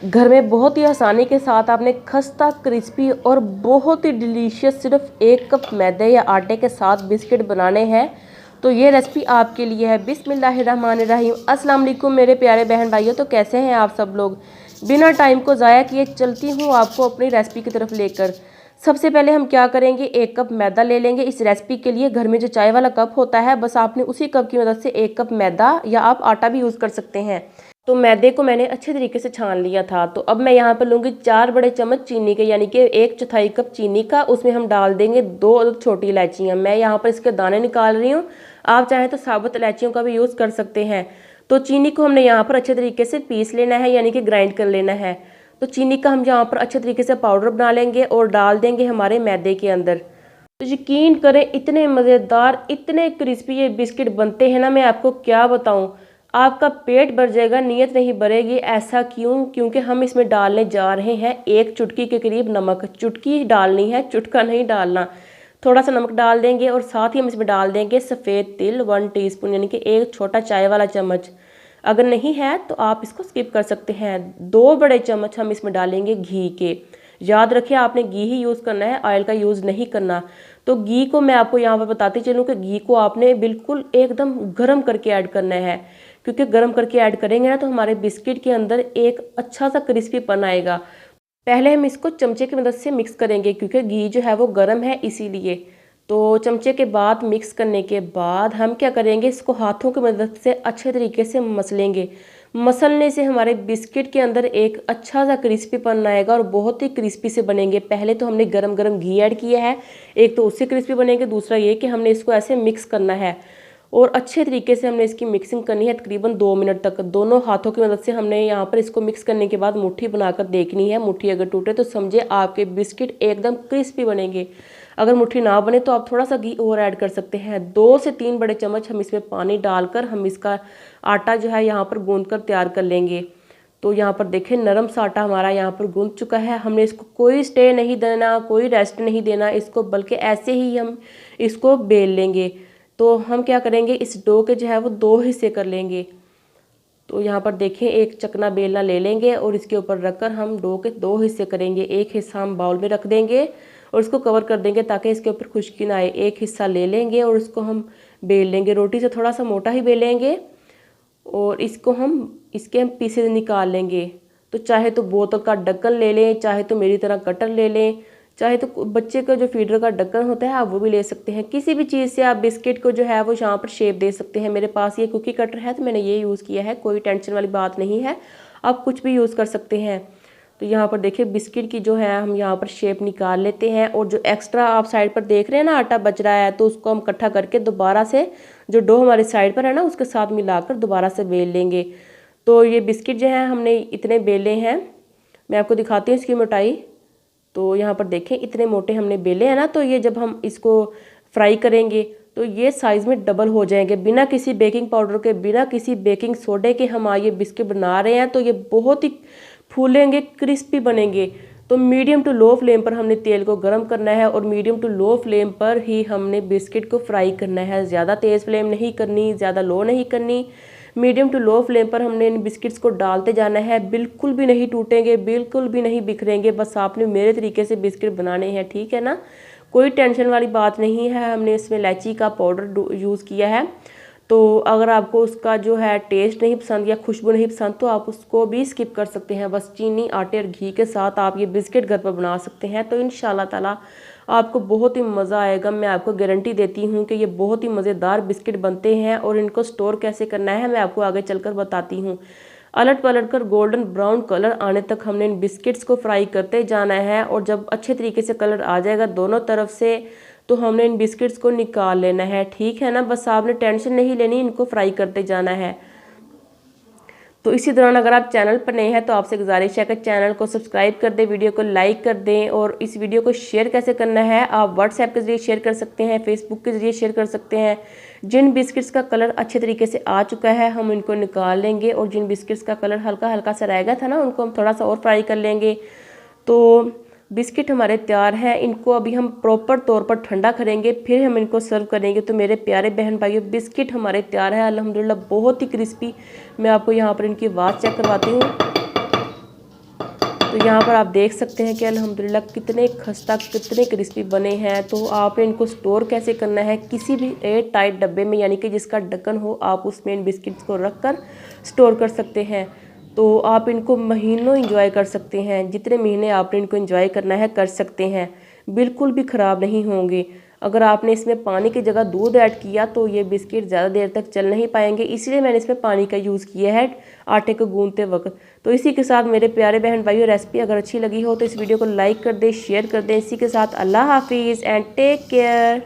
घर में बहुत ही आसानी के साथ आपने खस्ता क्रिस्पी और बहुत ही डिलीशियस सिर्फ 1 कप मैदे या आटे के साथ बिस्किट बनाने हैं। तो ये रेसिपी आपके लिए है। बिस्मिल्लाहिर्रहमानिर्रहीम। अस्सलाम वालेकुम मेरे प्यारे बहन भाइयों। तो कैसे हैं आप सब लोग। बिना टाइम को ज़ाया किए चलती हूँ आपको अपनी रेसिपी की तरफ लेकर। सबसे पहले हम क्या करेंगे, 1 कप मैदा ले लेंगे। इस रेसिपी के लिए घर में जो चाय वाला कप होता है, बस आपने उसी कप की मदद से 1 कप मैदा या आप आटा भी यूज़ कर सकते हैं। तो मैदे को मैंने अच्छे तरीके से छान लिया था। तो अब मैं यहाँ पर लूँगी 4 बड़े चम्मच चीनी के, यानी कि 1/4 कप चीनी का। उसमें हम डाल देंगे 2 छोटी इलायचियाँ। मैं यहाँ पर इसके दाने निकाल रही हूँ, आप चाहें तो साबुत इलायचियों का भी यूज़ कर सकते हैं। तो चीनी को हमने यहाँ पर अच्छे तरीके से पीस लेना है, यानी कि ग्राइंड कर लेना है। तो चीनी का हम यहाँ पर अच्छे तरीके से पाउडर बना लेंगे और डाल देंगे हमारे मैदे के अंदर। तो यकीन करें इतने मज़ेदार, इतने क्रिस्पी ये बिस्किट बनते हैं ना, मैं आपको क्या बताऊँ। आपका पेट भर जाएगा, नीयत नहीं भरेगी। ऐसा क्यों? क्योंकि हम इसमें डालने जा रहे हैं 1 चुटकी के करीब नमक। चुटकी डालनी है, चुटका नहीं डालना। थोड़ा सा नमक डाल देंगे और साथ ही हम इसमें डाल देंगे सफ़ेद तिल 1 टीस्पून, यानी कि 1 छोटा चाय वाला चम्मच। अगर नहीं है तो आप इसको स्किप कर सकते हैं। 2 बड़े चम्मच हम इसमें डालेंगे घी के। याद रखिए आपने घी ही यूज़ करना है, ऑयल का यूज़ नहीं करना। तो घी को मैं आपको यहाँ पर बताती चलूँ कि घी को आपने बिल्कुल एकदम गर्म करके ऐड करना है, क्योंकि गर्म करके ऐड करेंगे ना तो हमारे बिस्किट के अंदर एक अच्छा सा क्रिस्पीपन आएगा। पहले हम इसको चमचे की मदद से मिक्स करेंगे, क्योंकि घी जो है वो गर्म है इसीलिए। तो चमचे के बाद मिक्स करने के बाद हम क्या करेंगे, इसको हाथों की मदद से अच्छे तरीके से मसलेंगे। मसलने से हमारे बिस्किट के अंदर एक अच्छा सा क्रिस्पीपन आएगा और बहुत ही क्रिस्पी से बनेंगे। पहले तो हमने गरम गरम घी ऐड किया है, एक तो उससे क्रिस्पी बनेंगे, दूसरा ये कि हमने इसको ऐसे मिक्स करना है और अच्छे तरीके से हमने इसकी मिक्सिंग करनी है तकरीबन 2 मिनट तक। दोनों हाथों की मदद से हमने यहाँ पर इसको मिक्स करने के बाद मुट्ठी बनाकर देखनी है। मुट्ठी अगर टूटे तो समझे आपके बिस्किट एकदम क्रिस्पी बनेंगे। अगर मुट्ठी ना बने तो आप थोड़ा सा घी और ऐड कर सकते हैं। 2 से 3 बड़े चम्मच हम इसमें पानी डालकर हम इसका आटा जो है यहाँ पर गूंद कर तैयार कर लेंगे। तो यहाँ पर देखें नरम सा आटा हमारा यहाँ पर गूंद चुका है। हमने इसको कोई स्टे नहीं देना, कोई रेस्ट नहीं देना इसको, बल्कि ऐसे ही हम इसको बेल लेंगे। तो हम क्या करेंगे, इस डो के जो है वो 2 हिस्से कर लेंगे। तो यहाँ पर देखें एक चकना बेलना ले लेंगे और इसके ऊपर रखकर हम डो के 2 हिस्से करेंगे। एक हिस्सा हम बाउल में रख देंगे और इसको कवर कर देंगे ताकि इसके ऊपर खुश्की ना आए। एक हिस्सा ले लेंगे और इसको हम बेल लेंगे। रोटी से थोड़ा सा मोटा ही बेलेंगे और इसको इसके हम पीसेज निकाल लेंगे। तो चाहे तो बोतल का ढक्कन ले लें, चाहे तो मेरी तरह कटर ले लें, चाहे तो बच्चे का जो फीडर का ढक्कन होता है आप वो भी ले सकते हैं। किसी भी चीज़ से आप बिस्किट को जो है वो यहाँ पर शेप दे सकते हैं। मेरे पास ये कुकी कटर है तो मैंने ये यूज़ किया है, कोई टेंशन वाली बात नहीं है, आप कुछ भी यूज़ कर सकते हैं। तो यहाँ पर देखिए बिस्किट की जो है हम यहाँ पर शेप निकाल लेते हैं और जो एक्स्ट्रा आप साइड पर देख रहे हैं ना आटा बच रहा है, तो उसको हम इकट्ठा करके दोबारा से जो डो हमारी साइड पर है ना उसके साथ मिलाकर दोबारा से बेल लेंगे। तो ये बिस्किट जो है हमने इतने बेले हैं, मैं आपको दिखाती हूँ इसकी मोटाई। तो यहाँ पर देखें इतने मोटे हमने बेले हैं ना, तो ये जब हम इसको फ्राई करेंगे तो ये साइज़ में डबल हो जाएंगे। बिना किसी बेकिंग पाउडर के, बिना किसी बेकिंग सोडे के हम ये बिस्किट बना रहे हैं, तो ये बहुत ही फूलेंगे, क्रिस्पी बनेंगे। तो मीडियम टू लो फ्लेम पर हमने तेल को गर्म करना है और मीडियम टू लो फ्लेम पर ही हमने बिस्किट को फ्राई करना है। ज़्यादा तेज़ फ्लेम नहीं करनी, ज़्यादा लो नहीं करनी, मीडियम टू लो फ्लेम पर हमने इन बिस्किट्स को डालते जाना है। बिल्कुल भी नहीं टूटेंगे, बिल्कुल भी नहीं बिखरेंगे। बस आपने मेरे तरीके से बिस्किट बनाने हैं, ठीक है ना, कोई टेंशन वाली बात नहीं है। हमने इसमें इलायची का पाउडर यूज़ किया है, तो अगर आपको उसका जो है टेस्ट नहीं पसंद या खुशबू नहीं पसंद तो आप उसको भी स्किप कर सकते हैं। बस चीनी, आटे और घी के साथ आप ये बिस्किट घर पर बना सकते हैं। तो इंशाल्लाह ताला आपको बहुत ही मज़ा आएगा। मैं आपको गारंटी देती हूँ कि ये बहुत ही मज़ेदार बिस्किट बनते हैं और इनको स्टोर कैसे करना है मैं आपको आगे चलकर बताती हूँ। अलट पलट कर गोल्डन ब्राउन कलर आने तक हमने इन बिस्किट्स को फ्राई करते जाना है और जब अच्छे तरीके से कलर आ जाएगा दोनों तरफ से तो हमने इन बिस्किट्स को निकाल लेना है, ठीक है ना। बस आपने टेंशन नहीं लेनी, इनको फ्राई करते जाना है। तो इसी दौरान अगर आप चैनल पर नए हैं तो आपसे गुजारिश है कि चैनल को सब्सक्राइब कर दें, वीडियो को लाइक कर दें और इस वीडियो को शेयर कैसे करना है आप व्हाट्सएप के ज़रिए शेयर कर सकते हैं, फेसबुक के ज़रिए शेयर कर सकते हैं। जिन बिस्किट्स का कलर अच्छे तरीके से आ चुका है हम इनको निकाल लेंगे और जिन बिस्किट्स का कलर हल्का हल्का सा रह गया था ना उनको हम थोड़ा सा और फ्राई कर लेंगे। तो बिस्किट हमारे तैयार हैं। इनको अभी हम प्रॉपर तौर पर ठंडा करेंगे, फिर हम इनको सर्व करेंगे। तो मेरे प्यारे बहन भाइयों बिस्किट हमारे तैयार है अल्हम्दुलिल्लाह, बहुत ही क्रिस्पी। मैं आपको यहाँ पर इनकी आवाज़ चेक करवाती हूँ। तो यहाँ पर आप देख सकते हैं कि अल्हम्दुलिल्लाह कितने खस्ता कितने क्रिस्पी बने हैं। तो आपने इनको स्टोर कैसे करना है, किसी भी एयर टाइट डब्बे में यानी कि जिसका ढक्कन हो, आप उसमें इन बिस्किट्स को रख कर स्टोर कर सकते हैं। तो आप इनको महीनों इंजॉय कर सकते हैं, जितने महीने आपने इनको इंजॉय करना है कर सकते हैं, बिल्कुल भी ख़राब नहीं होंगे। अगर आपने इसमें पानी की जगह दूध ऐड किया तो ये बिस्किट ज़्यादा देर तक चल नहीं पाएंगे, इसलिए मैंने इसमें पानी का यूज़ किया है आटे को गूंदते वक्त। तो इसी के साथ मेरे प्यारे बहन भाइयों, रेसिपी अगर अच्छी लगी हो तो इस वीडियो को लाइक कर दें, शेयर कर दें। इसी के साथ अल्लाह हाफिज़ एंड टेक केयर।